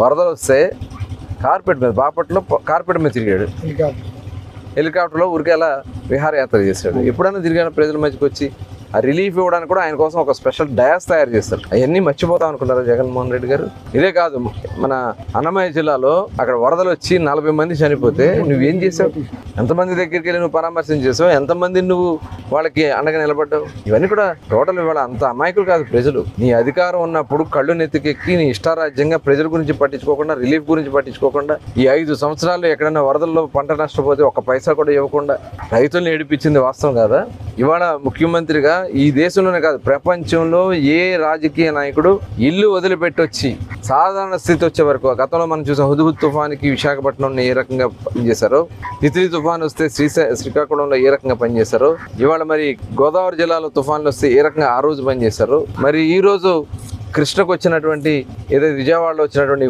వరదలు వస్తే కార్పెట్ మీద బాపట్లో కార్పెట్ మీద తిరిగాడు, హెలికాప్టర్లో ఊరికేలా విహారయాత్ర చేశాడు. ఎప్పుడైనా తిరిగాను ప్రజల మధ్యకి వచ్చి ఆ రిలీఫ్ ఇవ్వడానికి కూడా ఆయన కోసం ఒక స్పెషల్ డయాస్ తయారు చేస్తారు. అవన్నీ మర్చిపోతాం అనుకున్నారు జగన్మోహన్ రెడ్డి గారు. ఇదే కాదు, మన అన్నమయ్య జిల్లాలో అక్కడ వరదలు వచ్చి 40 మంది చనిపోతే నువ్వేం చేసావు? ఎంతమంది దగ్గరికి వెళ్ళి నువ్వు పరామర్శం చేసావు? ఎంతమంది నువ్వు వాళ్ళకి అండగా నిలబడ్డావు? ఇవన్నీ కూడా టోటల్ ఇవాళ అంత అమాయకులు కాదు ప్రజలు. నీ అధికారం ఉన్నప్పుడు కళ్ళు నెత్తికెక్కి నీ ఇష్టారాజ్యంగా ప్రజల గురించి పట్టించుకోకుండా, రిలీఫ్ గురించి పట్టించుకోకుండా, ఈ 5 సంవత్సరాల్లో ఎక్కడైనా వరదల్లో పంట నష్టపోతే ఒక్క పైసా కూడా ఇవ్వకుండా రైతులను ఏడిపించింది వాస్తవం కాదా? ఇవాళ ముఖ్యమంత్రిగా ఈ దేశంలోనే కాదు ప్రపంచంలో ఏ రాజకీయ నాయకుడు ఇల్లు వదిలిపెట్టొచ్చి సాధారణ స్థితి వచ్చే వరకు, గతంలో మనం చూసాం హుద్హుద్ తుఫానికి విశాఖపట్నంలో ఏ రకంగా పనిచేశారో, తిత్లీ తుఫాన్ వస్తే శ్రీకాకుళంలో ఏ రకంగా పనిచేశారో, ఇవాళ మరి గోదావరి జిల్లాలో తుఫాన్లు వస్తే ఏ రకంగా ఆ రోజు పనిచేశారో, మరి ఈ రోజు కృష్ణకు వచ్చినటువంటి ఏదైతే విజయవాడలో వచ్చినటువంటి